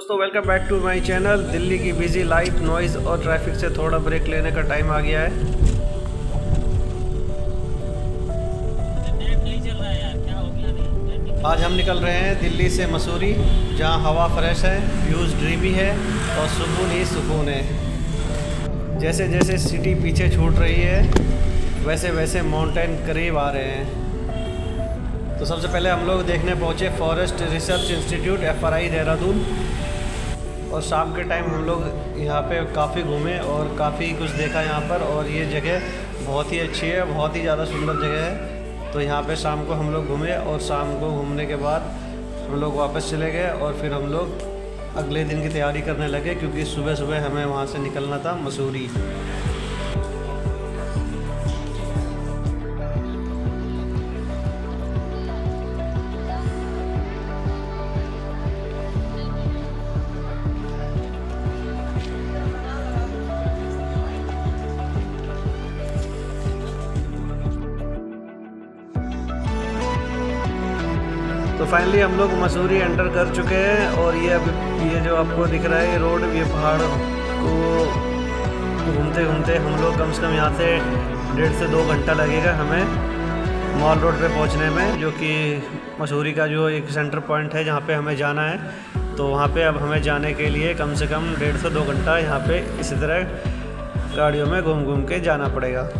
दोस्तों welcome back to my channel. Delhi की busy life, noise और ट्रैफिक से थोड़ा ब्रेक लेने का टाइम आ गया है। आज हम निकल रहे हैं दिल्ली से मसूरी, जहां हवा फ्रेश है, व्यूज़ ड्रीमी है और सुकून ही सुकून है। जैसे जैसे सिटी पीछे छूट रही है वैसे वैसे माउंटेन करीब आ रहे हैं। तो सबसे पहले हम लोग देखने पहुंचे forest research institute FRI Dehradun. और शाम के टाइम हम लोग यहाँ पे काफ़ी घूमे और काफ़ी कुछ देखा यहाँ पर। और ये जगह बहुत ही अच्छी है, बहुत ही ज़्यादा सुंदर जगह है। तो यहाँ पे शाम को हम लोग घूमे और शाम को घूमने के बाद हम लोग वापस चले गए और फिर हम लोग अगले दिन की तैयारी करने लगे, क्योंकि सुबह सुबह हमें वहाँ से निकलना था मसूरी। तो फाइनली हम लोग मसूरी एंटर कर चुके हैं। और ये जो आपको दिख रहा है ये रोड, ये पहाड़ को घूमते घूमते हम लोग कम से कम यहाँ से 1.5 से 2 घंटा लगेगा हमें मॉल रोड पे पहुँचने में, जो कि मसूरी का जो एक सेंटर पॉइंट है जहाँ पे हमें जाना है। तो वहाँ पे अब हमें जाने के लिए कम से कम 1.5 से 2 घंटा यहाँ पे इसी तरह गाड़ियों में घूम घूम के जाना पड़ेगा।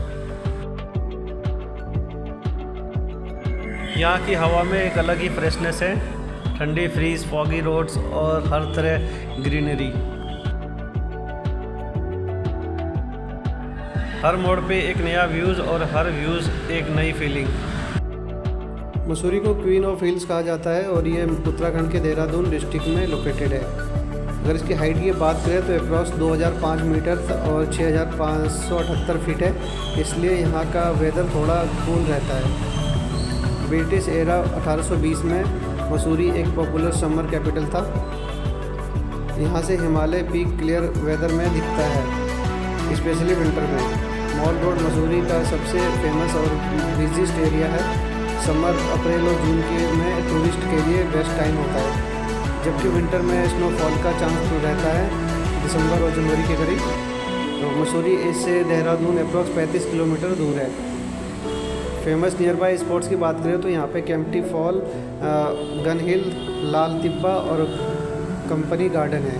यहाँ की हवा में एक अलग ही फ्रेशनेस है, ठंडी फ्रीज, फॉगी रोड्स और हर तरह ग्रीनरी। हर मोड़ पे एक नया व्यूज़ और हर व्यूज़ एक नई फीलिंग। मसूरी को क्वीन ऑफ हिल्स कहा जाता है और ये उत्तराखंड के देहरादून डिस्ट्रिक्ट में लोकेटेड है। अगर इसकी हाइट की बात करें तो अप्रॉक्स 2005 मीटर और 6578 फीट है, इसलिए यहाँ का वेदर थोड़ा कूल रहता है। ब्रिटिश एरा 1820 में मसूरी एक पॉपुलर समर कैपिटल था। यहाँ से हिमालय पीक क्लियर वेदर में दिखता है, स्पेशली विंटर में। मॉल रोड मसूरी का सबसे फेमस और बिजीस्ट एरिया है। समर अप्रैल और जून के में टूरिस्ट के लिए बेस्ट टाइम होता है, जबकि विंटर में स्नोफॉल का चांस रहता है दिसंबर और जनवरी के करीब। तो मसूरी इससे देहरादून अप्रॉक्स 35 किलोमीटर दूर है। फेमस नियर बाई स्पॉट्स की बात करें तो यहाँ पे केम्प्टी फॉल, गन हिल, लाल तिब्बा और कंपनी गार्डन है।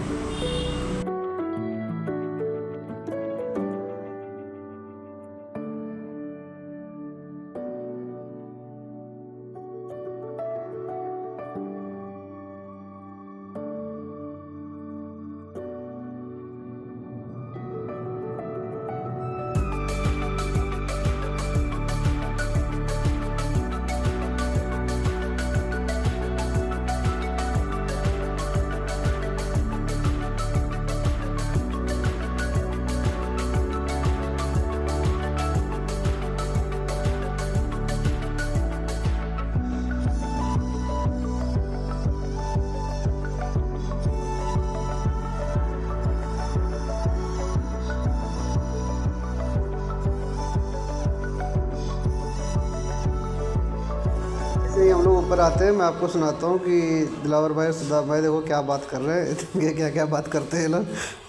हम लोग ऊपर आते हैं, मैं आपको सुनाता हूँ कि दिलावर भाई और सिद्धार्थ भाई देखो क्या बात कर रहे हैं। ये क्या क्या बात करते हैं लोग,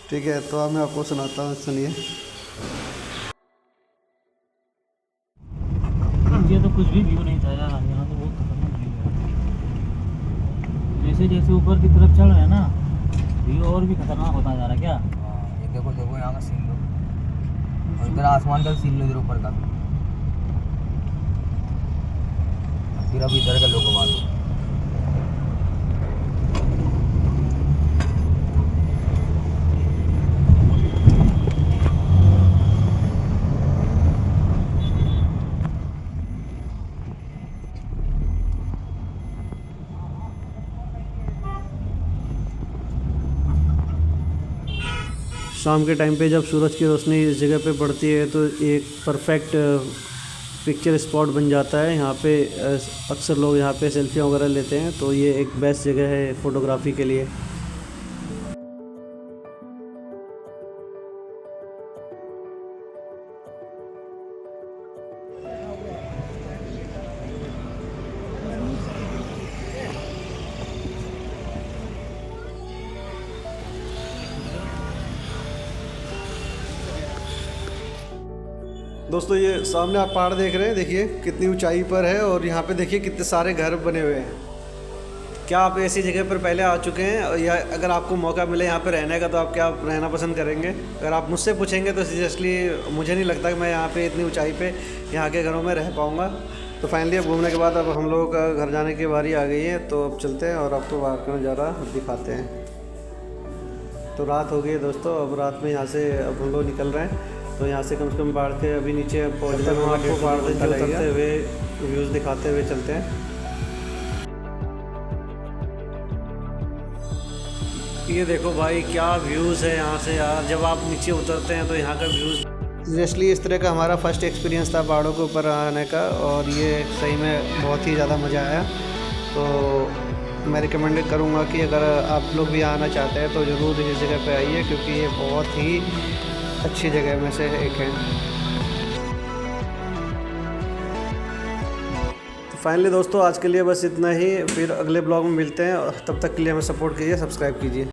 ठीक है। तो मैं आपको सुनाता हूँ, सुनिए। ये तो कुछ भी व्यू नहीं था यार, यहाँ तो बहुत खतरनाक व्यू है। जैसे जैसे ऊपर की तरफ चढ़ रहे हैं ना, व्यू और भी खतरनाक होता जा रहा है। क्या ये देखो देखो यहाँ का सीन लो, और इधर आसमान का सीन लो, इधर ऊपर का। फिर अब इधर का लोग मालूम। शाम के टाइम पे जब सूरज की रोशनी इस जगह पे पड़ती है तो एक परफेक्ट पिक्चर स्पॉट बन जाता है। यहाँ पे अक्सर लोग यहाँ पे सेल्फियाँ वगैरह लेते हैं, तो ये एक बेस्ट जगह है फ़ोटोग्राफी के लिए। दोस्तों ये सामने आप पहाड़ देख रहे हैं, देखिए कितनी ऊंचाई पर है और यहाँ पे देखिए कितने सारे घर बने हुए हैं। क्या आप ऐसी जगह पर पहले आ चुके हैं, या अगर आपको मौका मिले यहाँ पे रहने का तो आप क्या रहना पसंद करेंगे? अगर आप मुझसे पूछेंगे तो सीरियसली मुझे नहीं लगता कि मैं यहाँ पे इतनी ऊंचाई पे यहाँ के घरों में रह पाऊँगा। तो फाइनली अब घूमने के बाद अब हम लोगों का घर जाने की बारी आ गई है, तो अब चलते हैं और आपको बाहर का नज़ारा दिखाते हैं। तो रात हो गई है दोस्तों, अब रात में यहाँ से अब हम लोग निकल रहे हैं। तो यहाँ से कम से कम बाढ़ के अभी नीचे पहुँचते हैं, आपको बाढ़ से उतरते हुए व्यूज़ दिखाते हुए चलते हैं। ये देखो भाई क्या व्यूज़ है यहाँ से यार, जब आप नीचे उतरते हैं तो यहाँ का व्यूज़। सीरियसली इस तरह का हमारा फर्स्ट एक्सपीरियंस था पहाड़ों के ऊपर आने का, और ये सही में बहुत ही ज़्यादा मज़ा आया। तो मैं रिकमेंड करूँगा कि अगर आप लोग भी आना चाहते हैं तो ज़रूर इस जगह पे आइए, क्योंकि ये बहुत ही अच्छी जगह में से एक है। फाइनली दोस्तों आज के लिए बस इतना ही, फिर अगले ब्लॉग में मिलते हैं। तब तक के लिए हमें सपोर्ट कीजिए, सब्सक्राइब कीजिए।